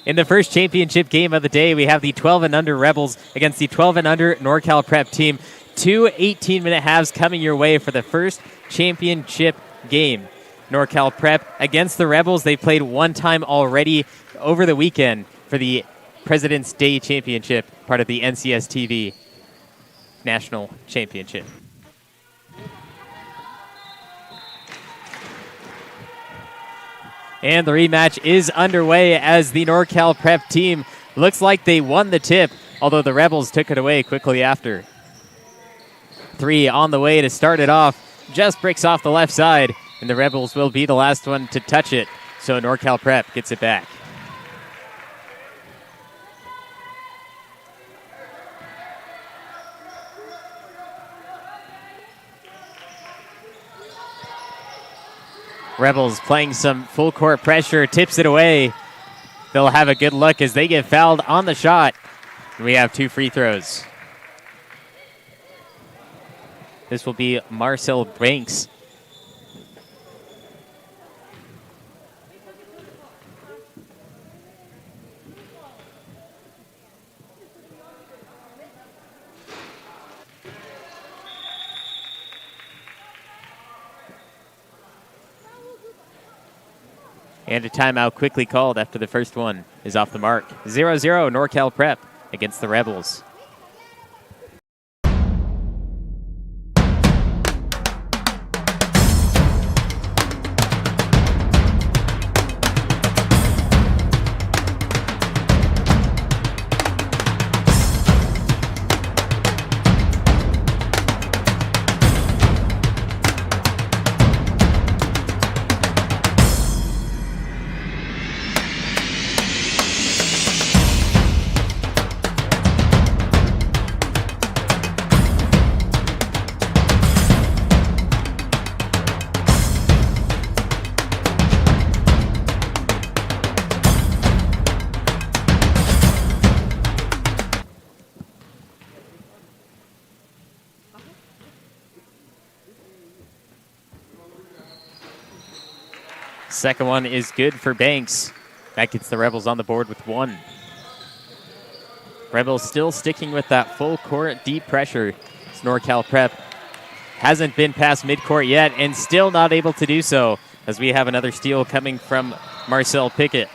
In the first championship game of the day, we have the 12 and under Rebels against the 12 and under NorCal Prep team. 2 18-minute halves coming your way for the first championship game. NorCal Prep against the Rebels. They played one time already over the weekend for the President's Day Championship, part of the NCS TV National Championship. And the rematch is underway as the NorCal Prep team looks like they won the tip, although the Rebels took it away quickly after. 3 on the way to start it off. Just breaks off the left side, and the Rebels will be the last one to touch it. So NorCal Prep gets it back. Rebels playing some full court pressure, tips it away. They'll have a good look as they get fouled on the shot. We have 2 free throws. This will be Marcel Banks. And a timeout quickly called after the first one is off the mark. 0-0 NorCal Prep against the Rebels. Second one is good for Banks. That gets the Rebels on the board with 1. Rebels still sticking with that full court deep pressure. NorCal Prep hasn't been past midcourt yet and still not able to do so as we have another steal coming from Marcel Pickett.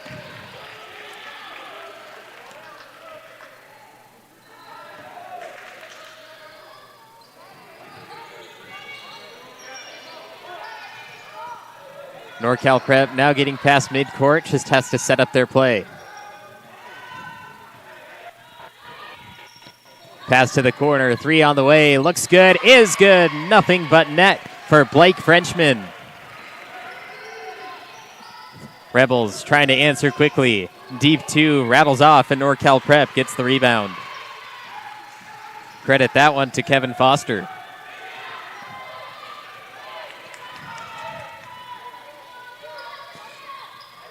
NorCal Prep now getting past midcourt, just has to set up their play. Pass to the corner, 3 on the way, looks good, is good, nothing but net for Blake Frenchman. Rebels trying to answer quickly. Deep 2 rattles off and NorCal Prep gets the rebound. Credit that one to Kevin Foster.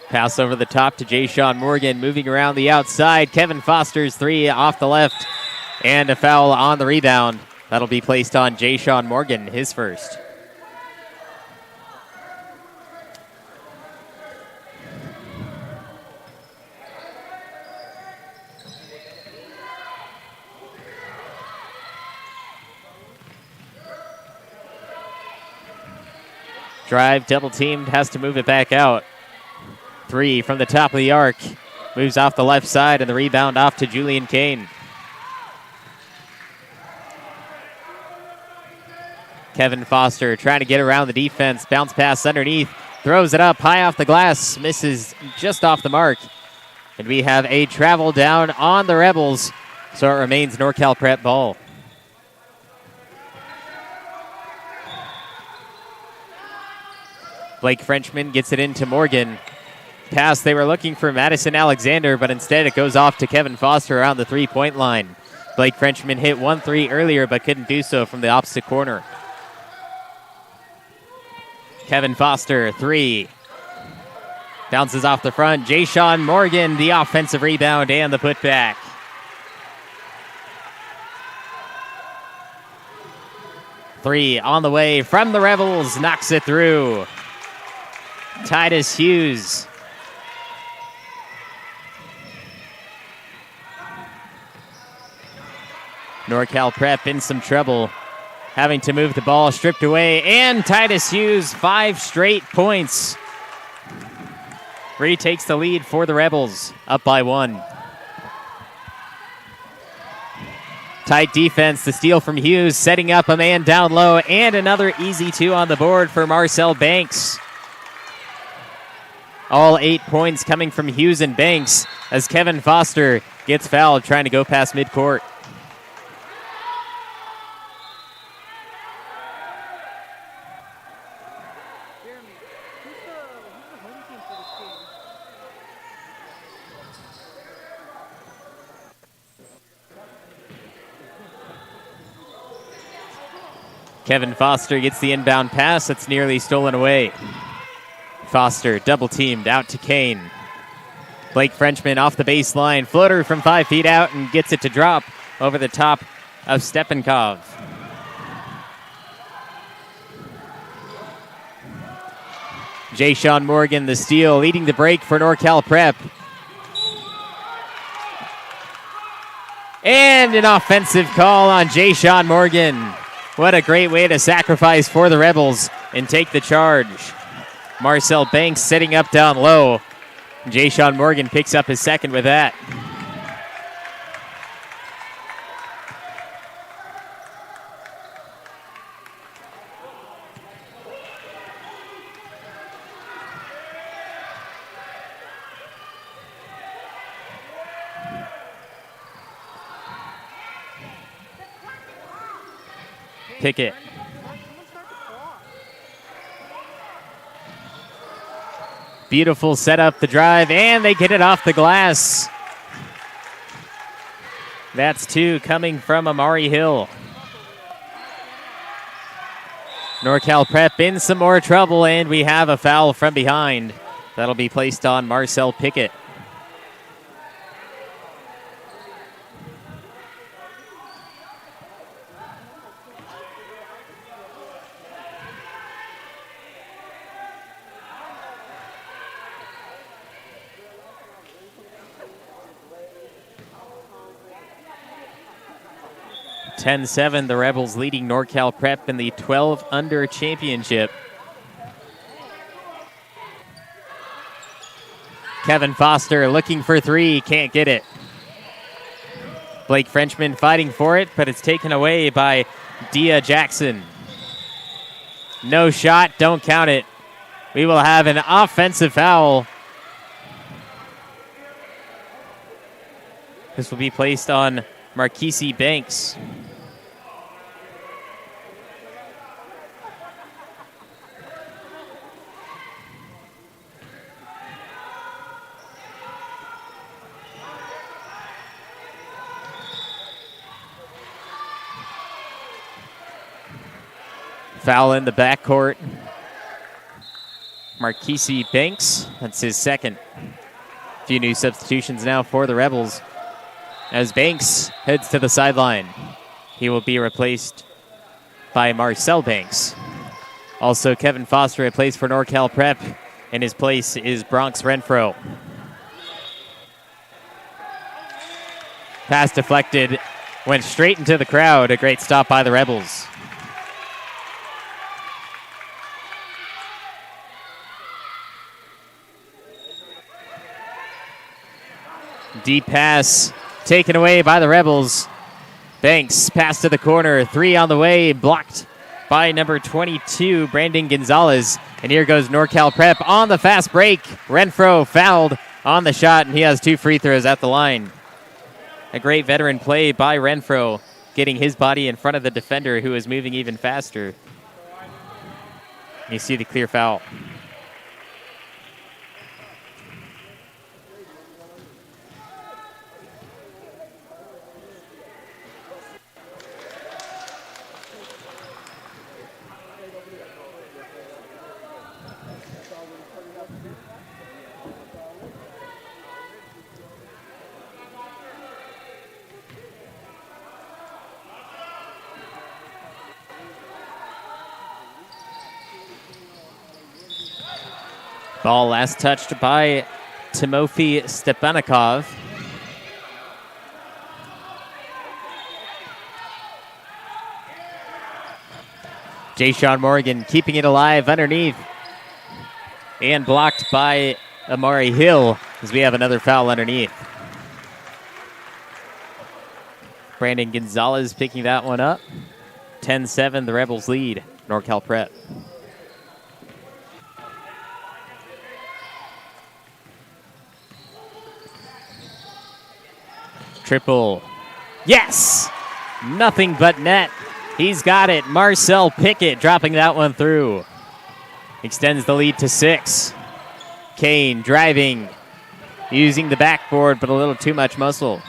Pass over the top to Jay-Sean Morgan, moving around the outside. Kevin Foster's 3 off the left, and a foul on the rebound. That'll be placed on Jay-Sean Morgan, his first. Drive, double teamed, has to move it back out. 3 from the top of the arc. Moves off the left side, and the rebound off to Julian Kane. Kevin Foster trying to get around the defense. Bounce pass underneath. Throws it up high off the glass. Misses just off the mark. And we have a travel down on the Rebels. So it remains NorCal Prep ball. Blake Frenchman gets it into Morgan. Pass, they were looking for Madison Alexander, but instead it goes off to Kevin Foster around the three-point line. Blake Frenchman hit 1-3 earlier, but couldn't do so from the opposite corner. Kevin Foster, 3. Bounces off the front. Jayshawn Morgan, the offensive rebound and the putback. Three on the way from the Rebels. Knocks it through. Titus Hughes. NorCal Prep in some trouble. Having to move the ball, stripped away, and Titus Hughes, 5 straight points. Retakes the lead for the Rebels, up by 1. Tight defense, the steal from Hughes, setting up a man down low, and another easy 2 on the board for Marcel Banks. All 8 points coming from Hughes and Banks as Kevin Foster gets fouled trying to go past midcourt. Kevin Foster gets the inbound pass. It's nearly stolen away. Foster double teamed out to Kane. Blake Frenchman off the baseline. Floater from 5 feet out and gets it to drop over the top of Stepankov. Jayshawn Morgan, the steal, leading the break for NorCal Prep. And an offensive call on Jayshawn Morgan. What a great way to sacrifice for the Rebels and take the charge. Marcel Banks setting up down low. Jayshawn Morgan picks up his second with that. Pickett. Beautiful setup, the drive, and they get it off the glass. That's 2 coming from Amari Hill. NorCal Prep in some more trouble, and we have a foul from behind. That'll be placed on Marcel Pickett. (10-7), the Rebels leading NorCal Prep in the 12 under championship. Kevin Foster looking for 3, can't get it. Blake Frenchman fighting for it, but it's taken away by Dia Jackson. No shot, don't count it. We will have an offensive foul. This will be placed on Marquise Banks. Foul in the backcourt. Marquise Banks, that's his second. A few new substitutions now for the Rebels as Banks heads to the sideline. He will be replaced by Marcel Banks. Also, Kevin Foster replaced for NorCal Prep. In his place is Bronx Renfro. Pass deflected, went straight into the crowd. A great stop by the Rebels. Deep pass taken away by the Rebels. Banks pass to the corner. 3 on the way, blocked by number 22, Brandon Gonzalez. And here goes NorCal Prep on the fast break. Renfro fouled on the shot, and he has 2 free throws at the line. A great veteran play by Renfro, getting his body in front of the defender who is moving even faster. You see the clear foul. Ball last touched by Timofey Stepanikov. Jay-Sean Morgan keeping it alive underneath. And blocked by Amari Hill as we have another foul underneath. Brandon Gonzalez picking that one up. 10-7, the Rebels lead, NorCal Prep. Triple. Yes! Nothing but net. He's got it. Marcel Pickett dropping that one through. Extends the lead to 6. Kane driving, using the backboard, but a little too much muscle.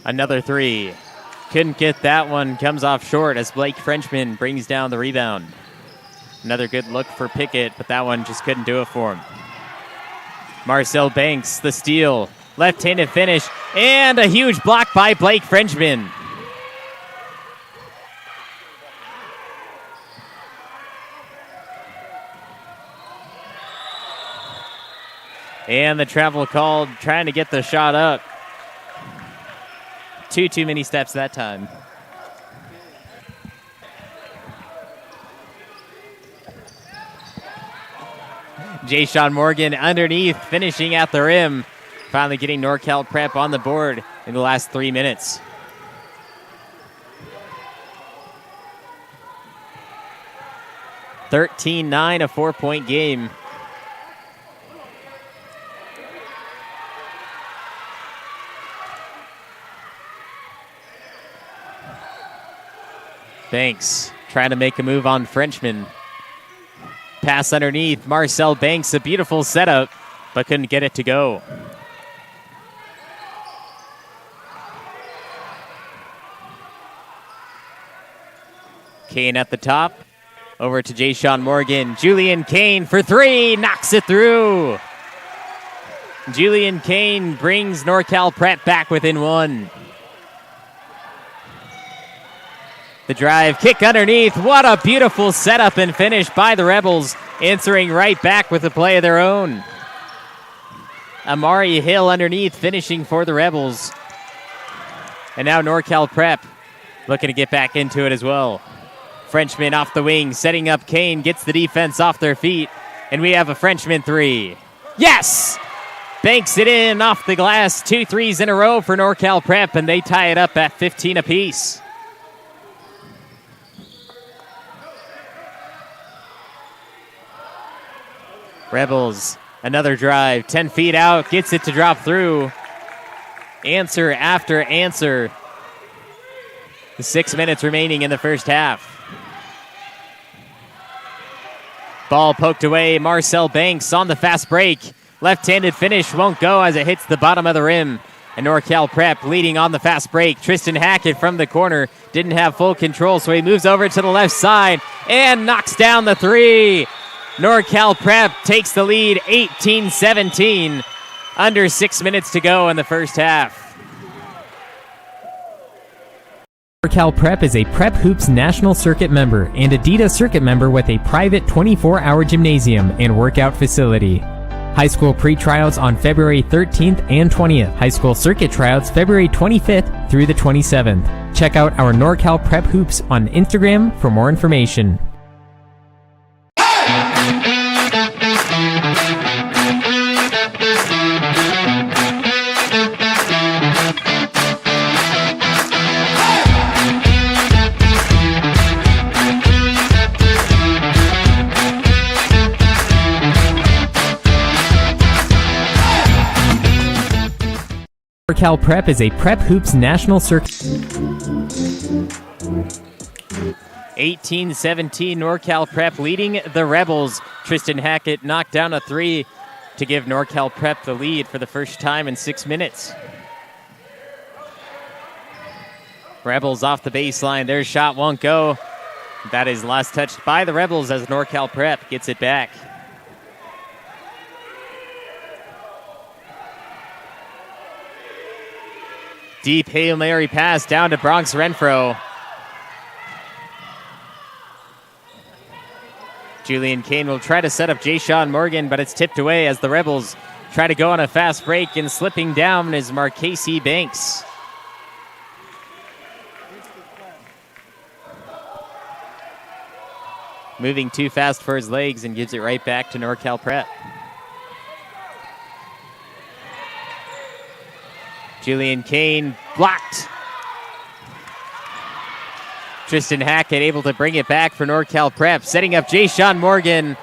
Another 3. Couldn't get that one. Comes off short as Blake Frenchman brings down the rebound. Another good look for Pickett, but that one just couldn't do it for him. Marcel Banks, the steal. Left-handed finish, and a huge block by Blake Frenchman. And the travel called, trying to get the shot up. Too many steps that time. Jay-Sean Morgan underneath, finishing at the rim. Finally getting NorCal Prep on the board in the last 3 minutes. (13-9), a 4-point game. Banks trying to make a move on Frenchman. Pass underneath. Marcel Banks, a beautiful setup, but couldn't get it to go. Kane at the top. Over to Jay-Sean Morgan. Julian Kane for 3. Knocks it through. Julian Kane brings NorCal Prep back within 1. The drive, kick underneath. What a beautiful setup and finish by the Rebels, answering right back with a play of their own. Amari Hill underneath, finishing for the Rebels. And now NorCal Prep looking to get back into it as well. Frenchman off the wing, setting up Kane, gets the defense off their feet, and we have a Frenchman 3. Yes! Banks it in off the glass. 2 threes in a row for NorCal Prep, and they tie it up at 15 apiece. Rebels, another drive, 10 feet out, gets it to drop through. Answer after answer. 6 minutes remaining in the first half. Ball poked away, Marcel Banks on the fast break. Left-handed finish won't go as it hits the bottom of the rim. And NorCal Prep leading on the fast break. Tristan Hackett from the corner didn't have full control, so he moves over to the left side and knocks down the 3. NorCal Prep takes the lead 18-17. Under 6 minutes to go in the first half. NorCal Prep is a Prep Hoops National Circuit member and Adidas Circuit member with a private 24-hour gymnasium and workout facility. High school pre-tryouts on February 13th and 20th. High school circuit tryouts February 25th through the 27th. Check out our NorCal Prep Hoops on Instagram for more information. NorCal Prep is a Prep Hoops National Circuit. 18-17, NorCal Prep leading the Rebels. Tristan Hackett knocked down a three to give NorCal Prep the lead for the first time in 6 minutes. Rebels off the baseline. Their shot won't go. That is last touched by the Rebels as NorCal Prep gets it back. Deep Hail Mary pass down to Bronx Renfro. Julian Kane will try to set up Jay-Sean Morgan, but it's tipped away as the Rebels try to go on a fast break, and slipping down is Marquesi Banks. Moving too fast for his legs and gives it right back to NorCal Prep. Julian Kane blocked. Tristan Hackett able to bring it back for NorCal Prep. Setting up Jay-Sean Morgan.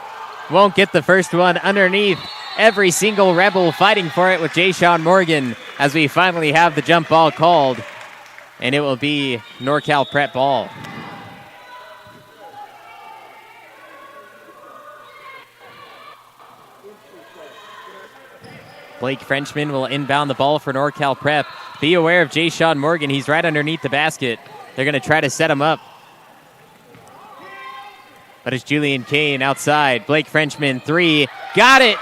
Won't get the first one underneath. Every single Rebel fighting for it with Jay-Sean Morgan as we finally have the jump ball called. And it will be NorCal Prep ball. Blake Frenchman will inbound the ball for NorCal Prep. Be aware of Jay-Sean Morgan. He's right underneath the basket. They're going to try to set him up. But it's Julian Kane outside. Blake Frenchman, three. Got it!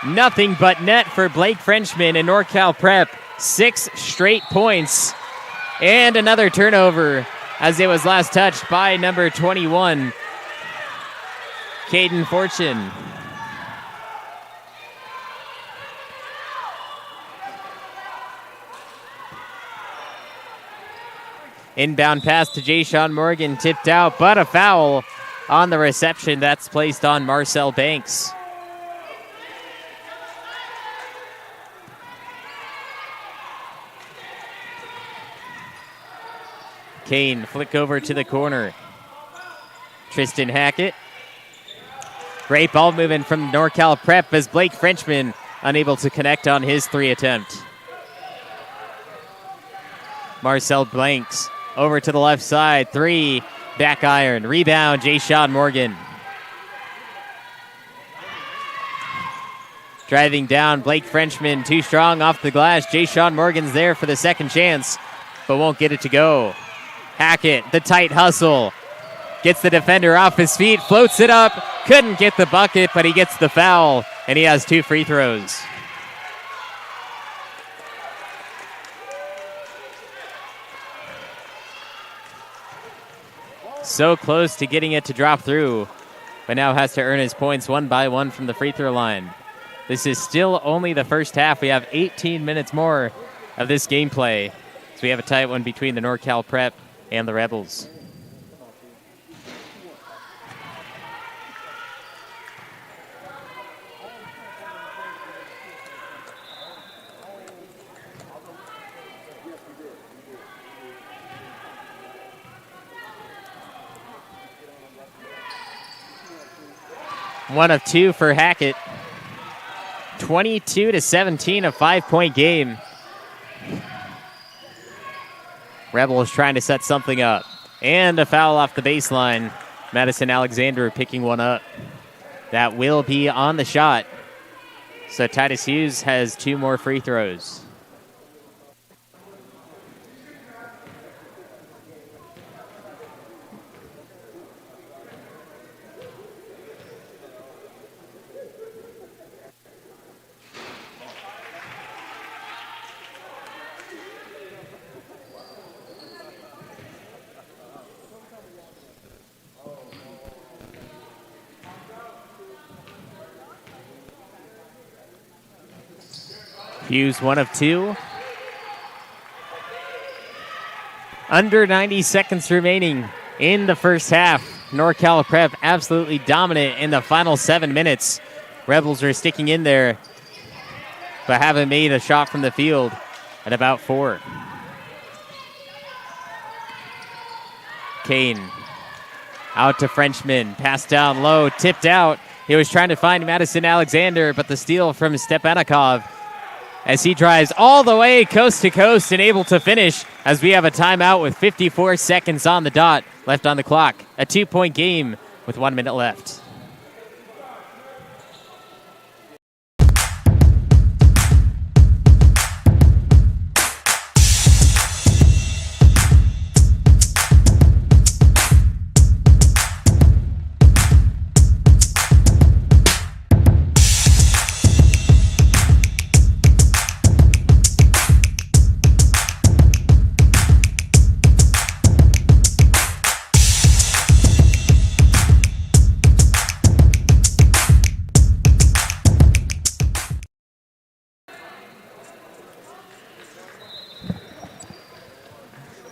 Nothing but net for Blake Frenchman and NorCal Prep. 6 straight points. And another turnover as it was last touched by number 21, Caden Fortune. Inbound pass to Jay-Sean Morgan, tipped out, but a foul on the reception. That's placed on Marcel Banks. Kane, flick over to the corner. Tristan Hackett. Great ball movement from NorCal Prep as Blake Frenchman unable to connect on his three attempt. Marcel Blanks. Over to the left side, three, back iron, rebound, Jay-Sean Morgan. Driving down, Blake Frenchman, too strong off the glass. Jay-Sean Morgan's there for the second chance, but won't get it to go. Hackett, the tight hustle, gets the defender off his feet, floats it up, couldn't get the bucket, but he gets the foul, and he has 2 free throws. So close to getting it to drop through, but now has to earn his points one by one from the free throw line. This is still only the first half. We have 18 minutes more of this gameplay. So we have a tight one between the NorCal Prep and the Rebels. One of two for Hackett. 22-17, a 5-point game. Rebels trying to set something up. And a foul off the baseline. Madison Alexander picking one up. That will be on the shot. So Titus Hughes has 2 more free throws. Hughes 1 of 2. Under 90 seconds remaining in the first half. NorCal Prep absolutely dominant in the final 7 minutes. Rebels are sticking in there, but haven't made a shot from the field at about 4. Kane out to Frenchman. Pass down low, tipped out. He was trying to find Madison Alexander, but the steal from Stepanikov as he drives all the way coast to coast and able to finish as we have a timeout with 54 seconds on the dot left on the clock. A 2-point game with 1 minute left.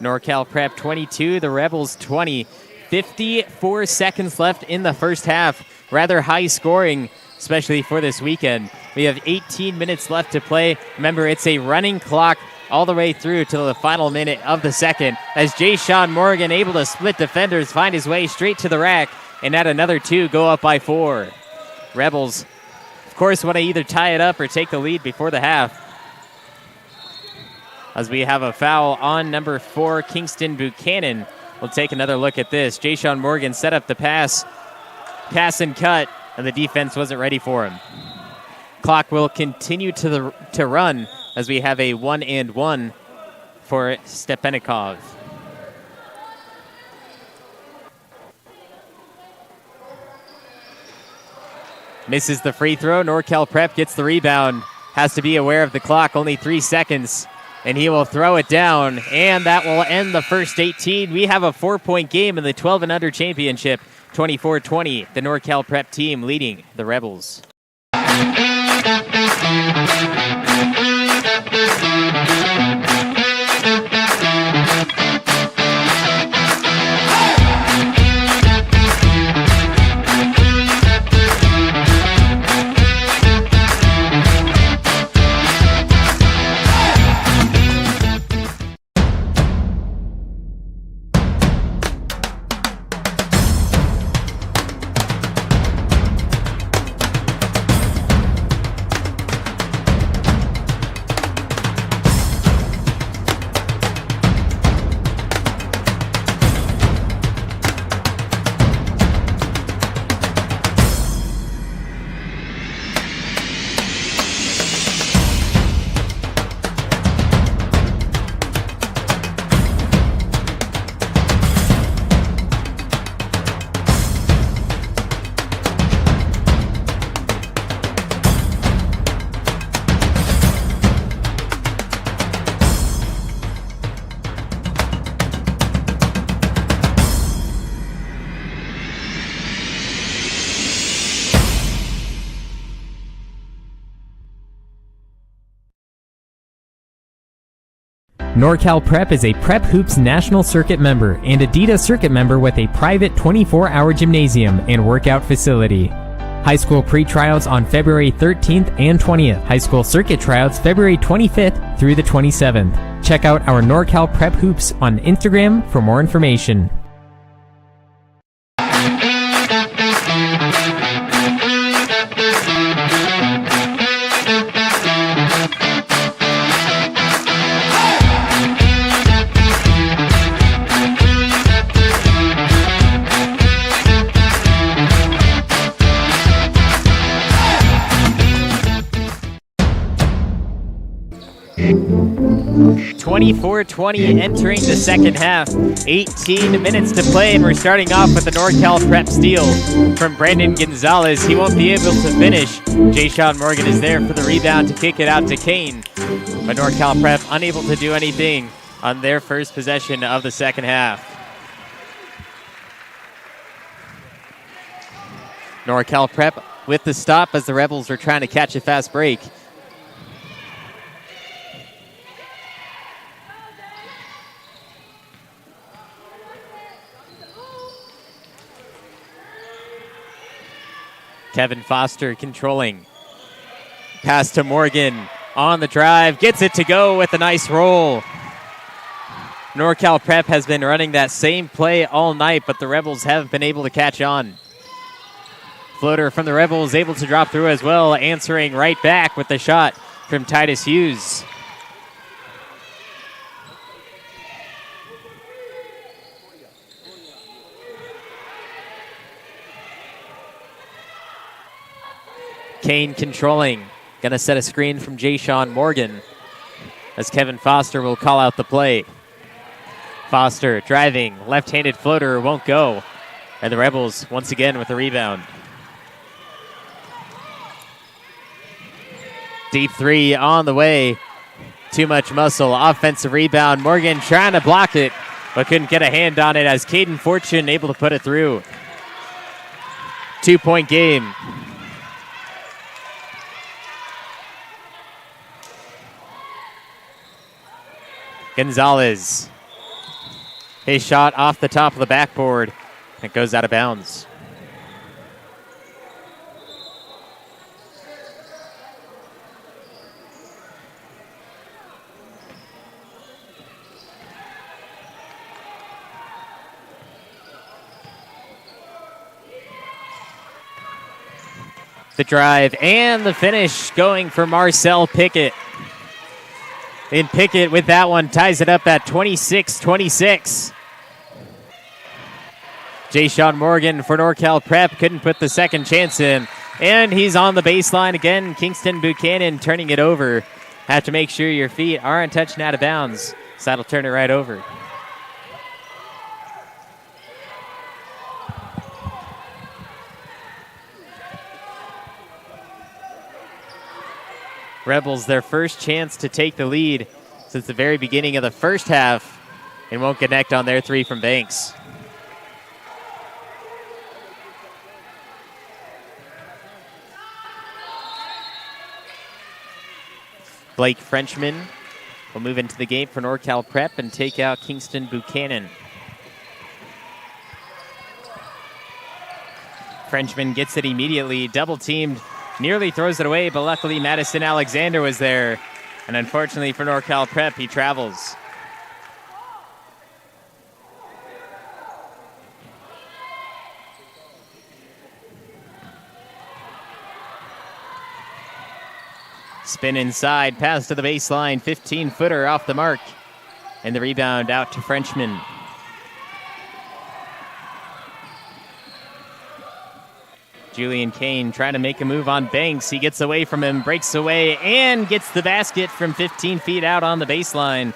NorCal Prep 22, the Rebels 20. 54 seconds left in the first half. Rather high scoring, especially for this weekend. We have 18 minutes left to play. Remember, it's a running clock all the way through to the final minute of the second. As Jay-Sean Morgan able to split defenders, find his way straight to the rack, and add another 2, go up by 4. Rebels, of course, want to either tie it up or take the lead before the half. As we have a foul on number 4, Kingston Buchanan. We'll take another look at this. Jay-Sean Morgan set up the pass and cut, and the defense wasn't ready for him. Clock will continue to run as we have a 1-and-1 for Stepanikov. Misses the free throw. NorCal Prep gets the rebound. Has to be aware of the clock. Only 3 seconds. And he will throw it down, and that will end the first 18. We have a 4-point game in the 12 and under championship, 24-20. The NorCal Prep team leading the Rebels. NorCal Prep is a Prep Hoops National Circuit member and Adidas Circuit member with a private 24-hour gymnasium and workout facility. High school pre-tryouts on February 13th and 20th. High school circuit tryouts February 25th through the 27th. Check out our NorCal Prep Hoops on Instagram for more information. (24-20) entering the second half. 18 minutes to play, and we're starting off with the NorCal Prep steal from Brandon Gonzalez. He won't be able to finish. Jay-Sean Morgan is there for the rebound to kick it out to Kane. But NorCal Prep unable to do anything on their first possession of the second half. NorCal Prep with the stop as the Rebels are trying to catch a fast break. Kevin Foster controlling. Pass to Morgan on the drive. Gets it to go with a nice roll. NorCal Prep has been running that same play all night, but the Rebels haven't been able to catch on. Floater from the Rebels able to drop through as well, answering right back with the shot from Titus Hughes. Kane controlling. Gonna set a screen from Jay-Sean Morgan as Kevin Foster will call out the play. Foster driving, left-handed floater won't go. And the Rebels once again with the rebound. Deep three on the way. Too much muscle. Offensive rebound. Morgan trying to block it, but couldn't get a hand on it as Caden Fortune able to put it through. 2-point game. Gonzalez. His shot off the top of the backboard. It goes out of bounds. The drive and the finish going for Marcel Pickett. And Pickett with that one ties it up at 26-26. Jay-Sean Morgan for NorCal Prep couldn't put the second chance in. And he's on the baseline again. Kingston Buchanan turning it over. Have to make sure your feet aren't touching out of bounds, so that'll turn it right over. Rebels their first chance to take the lead since the very beginning of the first half and won't connect on their three from Banks. Blake Frenchman will move into the game for NorCal Prep and take out Kingston Buchanan. Frenchman gets it immediately, double teamed, nearly throws it away, but luckily Madison Alexander was there. And unfortunately for NorCal Prep, he travels. Spin inside, pass to the baseline, 15-footer off the mark. And the rebound out to Frenchman. Julian Kane trying to make a move on Banks. He gets away from him, breaks away, and gets the basket from 15 feet out on the baseline.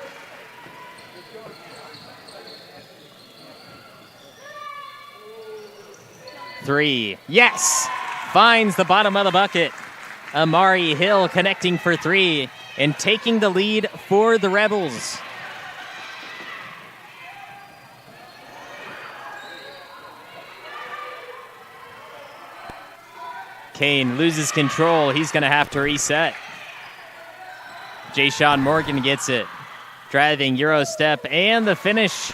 Three. Yes! Finds the bottom of the bucket. Amari Hill connecting for three and taking the lead for the Rebels. Kane loses control. He's going to have to reset. Jay-Sean Morgan gets it. Driving, Euro step, and the finish.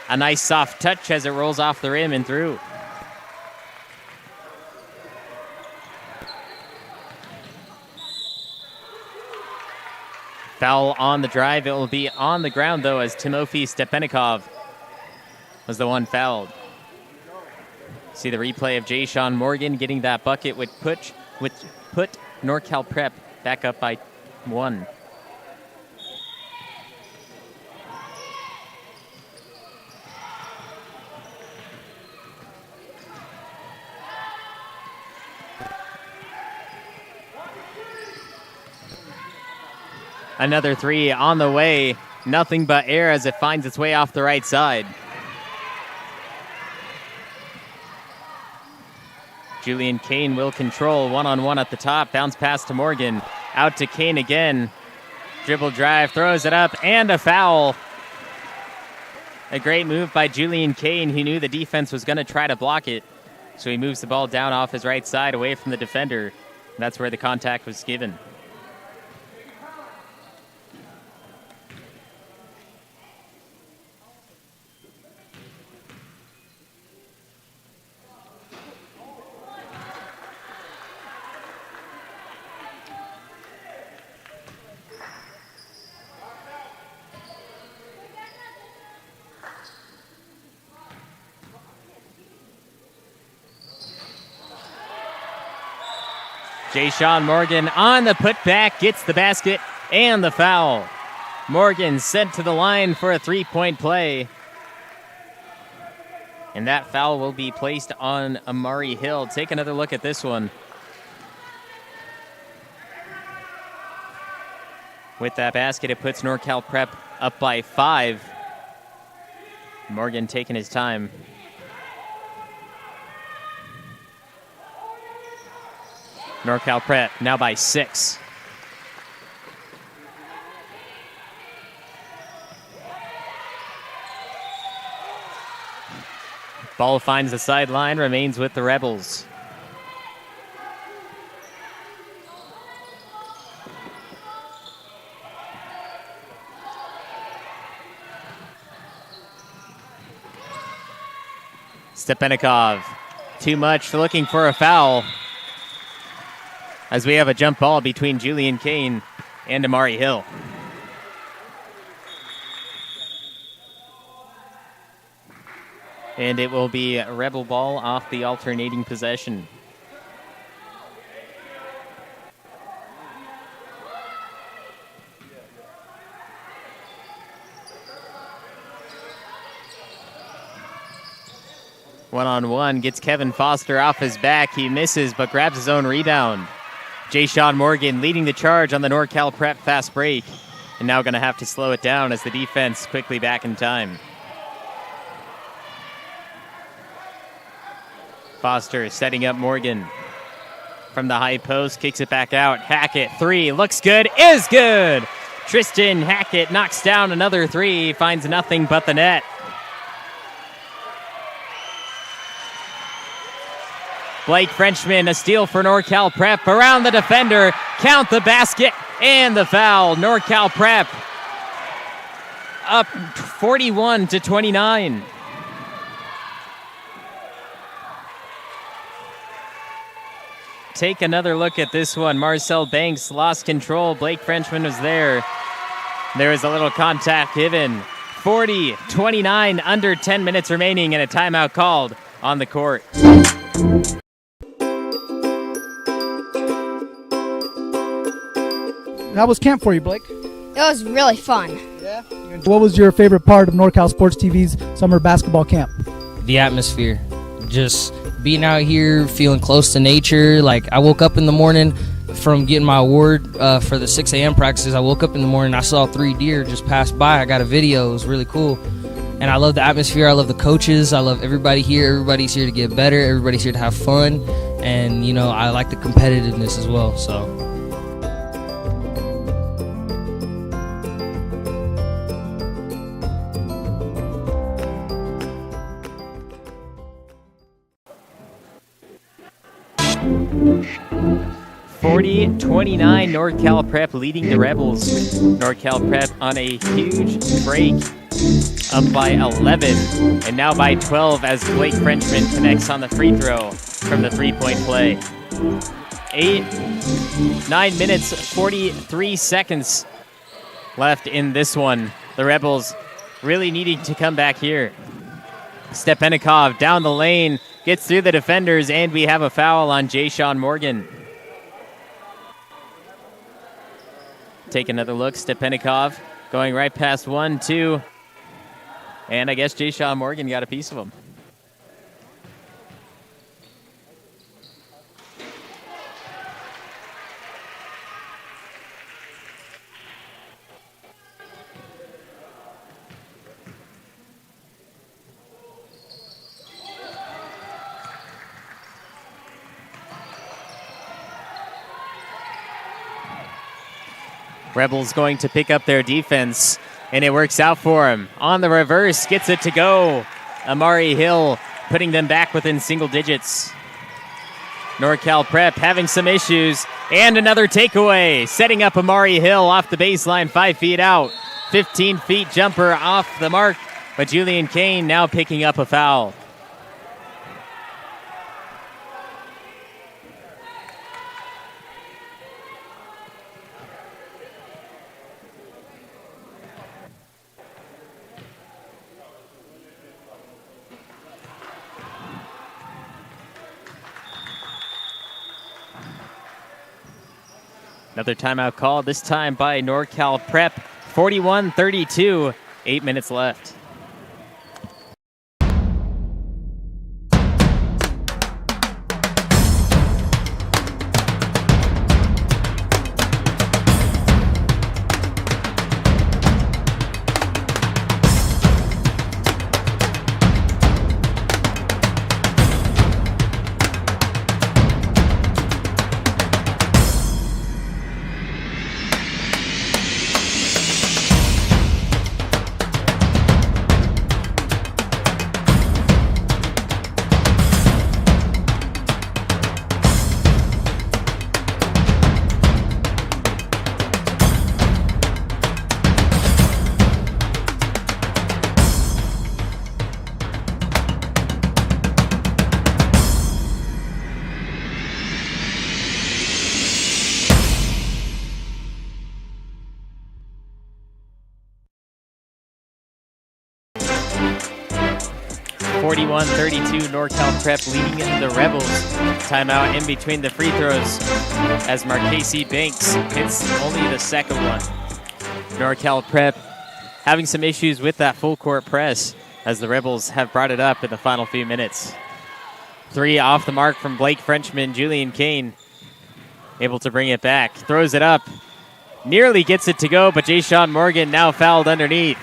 A nice soft touch as it rolls off the rim and through. Foul on the drive. It will be on the ground, though, as Timofey Stepanikov was the one fouled. See the replay of Jay-Sean Morgan getting that bucket, which put NorCal Prep back up by one. Another three on the way. Nothing but air as it finds its way off the right side. Julian Kane will control one-on-one at the top. Bounce pass to Morgan. Out to Kane again. Dribble drive, throws it up, and a foul. A great move by Julian Kane. He knew the defense was going to try to block it. So he moves the ball down off his right side away from the defender. That's where the contact was given. Jay-Sean Morgan on the putback, gets the basket and the foul. Morgan sent to the line for a three-point play. And that foul will be placed on Amari Hill. Take another look at this one. With that basket, it puts NorCal Prep up by 5. Morgan taking his time. NorCal Prep now by 6. Ball finds the sideline, remains with the Rebels. Stepanikov, too much, looking for a foul. As we have a jump ball between Julian Kane and Amari Hill. And it will be Rebel ball off the alternating possession. One-on-one, gets Kevin Foster off his back. He misses, but grabs his own rebound. Jay-Sean Morgan leading the charge on the NorCal Prep fast break. And now going to have to slow it down as the defense quickly back in time. Foster setting up Morgan. From the high post, kicks it back out. Hackett, 3, looks good, is good! Tristan Hackett knocks down another 3, finds nothing but the net. Blake Frenchman, a steal for NorCal Prep. Around the defender, count the basket and the foul. NorCal Prep up 41-29. Take another look at this one. Marcel Banks lost control. Blake Frenchman was there. There was a little contact given. 40-29, under 10 minutes remaining, and a timeout called on the court. How was camp for you, Blake? It was really fun. Yeah. What was your favorite part of NorCal Sports TV's summer basketball camp? The atmosphere. Just being out here, feeling close to nature. Like, I woke up in the morning from getting my award for the 6 a.m. practices. I woke up in the morning, I saw 3 deer just pass by. I got a video. It was really cool. And I love the atmosphere. I love the coaches. I love everybody here. Everybody's here to get better. Everybody's here to have fun. And, you know, I like the competitiveness as well, so. (40-29) NorCal Prep leading the Rebels. NorCal Prep on a huge break, up by 11, and now by 12 as Blake Frenchman connects on the free throw from the three-point play. 9 minutes, 43 seconds left in this one. The Rebels really needing to come back here. Stepanikov down the lane, gets through the defenders, and we have a foul on Jay-Sean Morgan. Take another look. Stepanikov going right past 1, 2. And I guess Jay-Sean Morgan got a piece of him. Rebels going to pick up their defense, and it works out for him. On the reverse, gets it to go. Amari Hill putting them back within single digits. NorCal Prep having some issues, and another takeaway. Setting up Amari Hill off the baseline, 5 feet out. 15 feet jumper off the mark, but Julian Kane now picking up a foul. Another timeout call, this time by NorCal Prep. 41-32, 8 minutes left. NorCal Prep leading the Rebels. Timeout in between the free throws as Marquesi Banks hits only the second one. NorCal Prep having some issues with that full court press as the Rebels have brought it up in the final few minutes. 3 off the mark from Blake Frenchman. Julian Kane able to bring it back. Throws it up. Nearly gets it to go, but Jay-Sean Morgan now fouled underneath.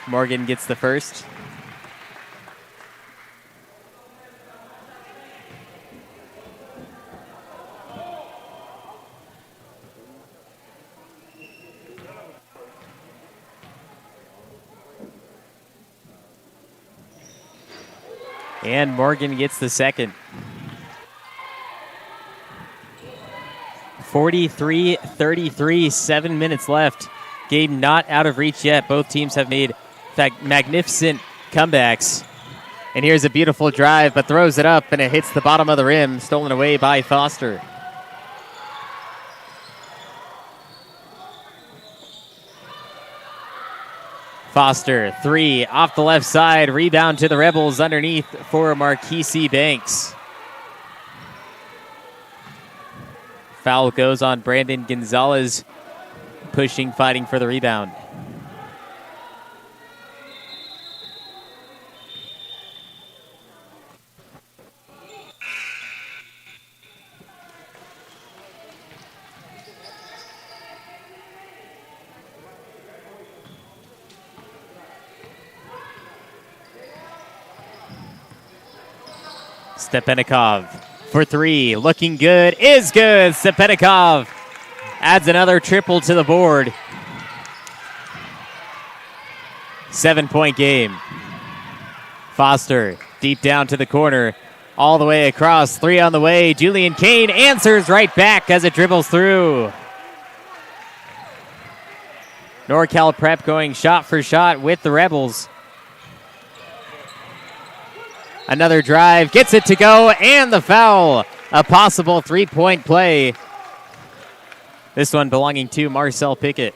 Morgan gets the first. And Morgan gets the second. 43-33, 7 minutes left. Game not out of reach yet. Both teams have made magnificent comebacks. And here's a beautiful drive, but throws it up, and it hits the bottom of the rim, stolen away by Foster. Foster, 3, off the left side, rebound to the Rebels underneath for Marquesi Banks. Foul goes on Brandon Gonzalez, pushing, fighting for the rebound. Stepanikov for 3, looking good, is good. Stepanikov adds another triple to the board. 7-point game. Foster deep down to the corner, all the way across, 3 on the way. Julian Kane answers right back as it dribbles through. NorCal Prep going shot for shot with the Rebels. Another drive, gets it to go, and the foul. A possible 3-point play. This one belonging to Marcel Pickett.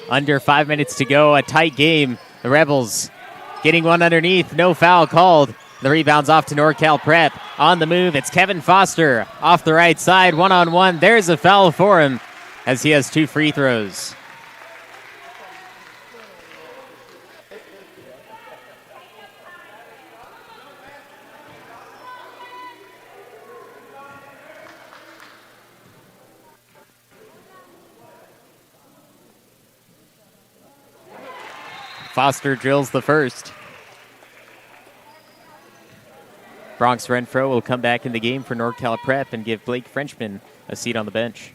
Under 5 minutes to go, a tight game. The Rebels getting one underneath, no foul called. The rebound's off to NorCal Prep. On the move, it's Kevin Foster off the right side, one-on-one. There's a foul for him as he has 2 free throws. Foster drills the first. Bronx Renfro will come back in the game for NorCal Prep and give Blake Frenchman a seat on the bench.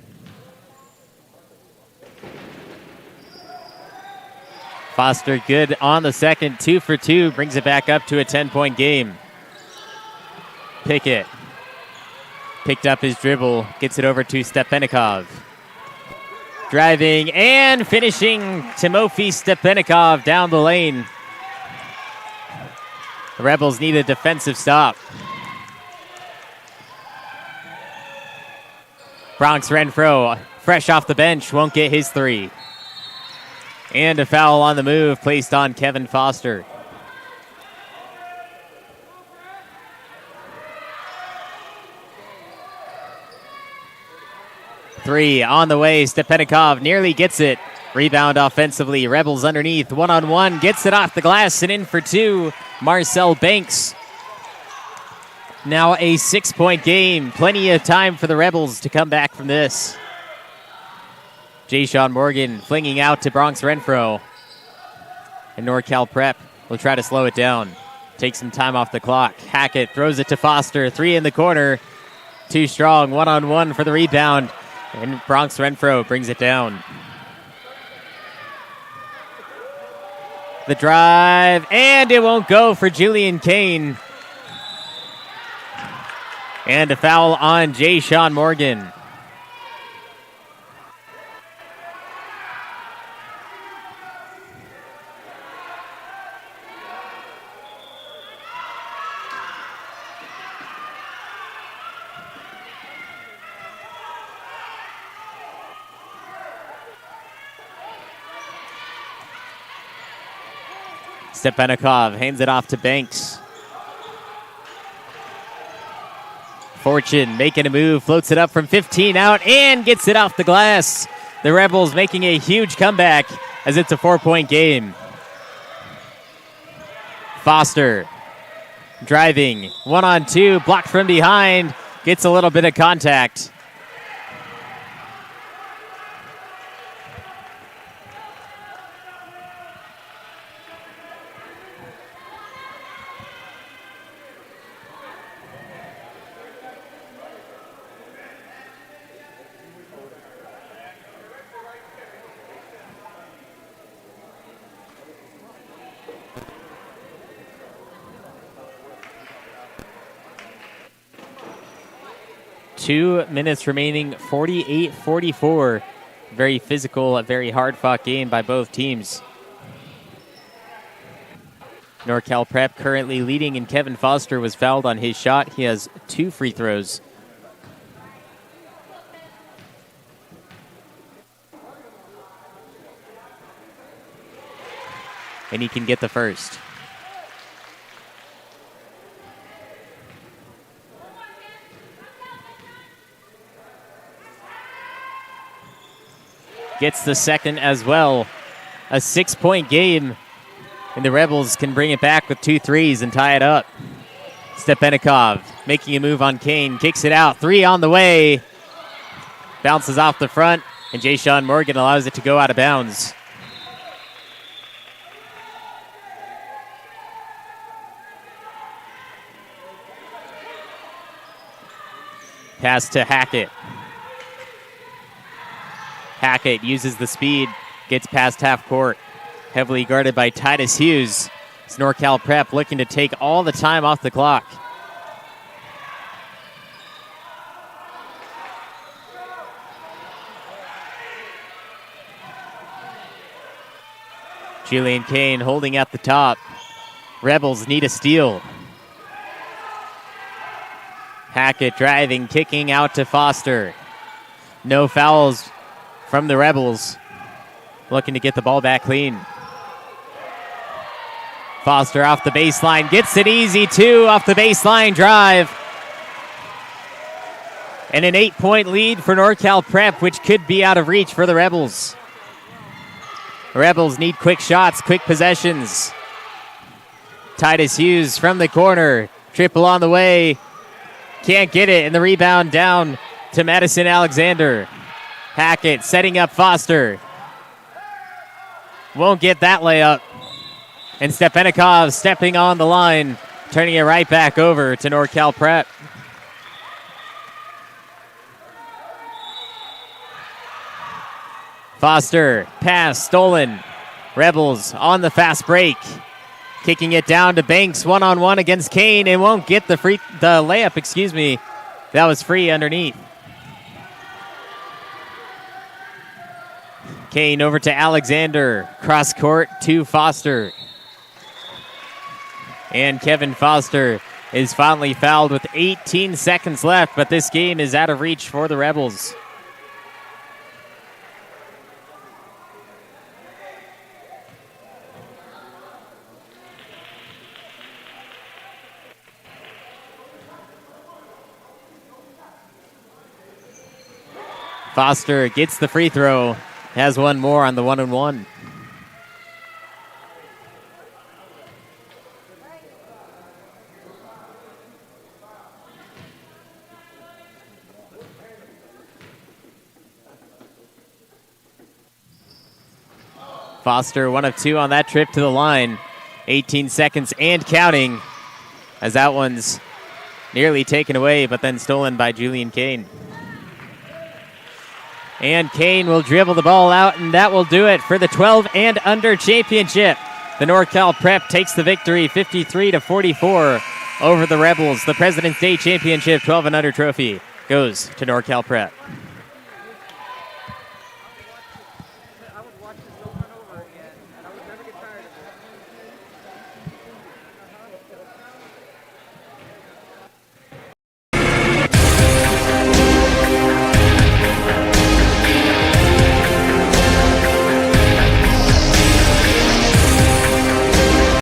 Foster good on the second, 2 for 2, brings it back up to a 10-point game. Pickett picked up his dribble, gets it over to Stepanikov. Driving and finishing, Timofey Stepanikov down the lane. The Rebels need a defensive stop. Bronx Renfro, fresh off the bench, won't get his three. And a foul on the move placed on Kevin Foster. Three on the way. Stepanikov nearly gets it. Rebound offensively. Rebels underneath. One-on-one. Gets it off the glass and in for two. Marcel Banks. Now a 6-point game. Plenty of time for the Rebels to come back from this. Jay-Sean Morgan flinging out to Bronx Renfro. And NorCal Prep will try to slow it down. Take some time off the clock. Hackett throws it to Foster. Three in the corner. Too strong. One-on-one for the rebound. And Bronx Renfro brings it down. The drive. And it won't go for Julian Kane. And a foul on Jay-Sean Morgan. Stepanikov hands it off to Banks. Fortune making a move, floats it up from 15 out and gets it off the glass. The Rebels making a huge comeback as it's a 4-point game. Foster driving, 1-on-2, blocked from behind, gets a little bit of contact. Two minutes remaining, 48-44. Very physical, a very hard-fought game by both teams. NorCal Prep currently leading, and Kevin Foster was fouled on his shot. He has 2 free throws. And he can get the first. Gets the second as well. A 6-point game. And the Rebels can bring it back with 2 threes and tie it up. Stepanikov making a move on Kane. Kicks it out. 3 on the way. Bounces off the front. And Jay-Sean Morgan allows it to go out of bounds. Pass to Hackett. Hackett uses the speed, gets past half court. Heavily guarded by Titus Hughes. It's NorCal Prep looking to take all the time off the clock. Julian Kane holding at the top. Rebels need a steal. Hackett driving, kicking out to Foster. No fouls from the Rebels. Looking to get the ball back clean. Foster off the baseline. Gets it easy, too, off the baseline drive. And an 8-point lead for NorCal Prep, which could be out of reach for the Rebels. The Rebels need quick shots, quick possessions. Titus Hughes from the corner. Triple on the way. Can't get it, and the rebound down to Madison Alexander. Hackett setting up Foster. Won't get that layup. And Stepanikov stepping on the line, turning it right back over to NorCal Prep. Foster, pass stolen. Rebels on the fast break. Kicking it down to Banks, one-on-one against Kane, and won't get the layup, That was free underneath. Kane over to Alexander. Cross court to Foster. And Kevin Foster is finally fouled with 18 seconds left, but this game is out of reach for the Rebels. Foster gets the free throw, has one more on the 1-on-1. Foster 1 of 2 on that trip to the line. 18 seconds and counting, as that one's nearly taken away, but then stolen by Julian Kane. And Kane will dribble the ball out, and that will do it for the 12 and under championship. The NorCal Prep takes the victory 53-44 over the Rebels. The President's Day Championship 12 and under trophy goes to NorCal Prep.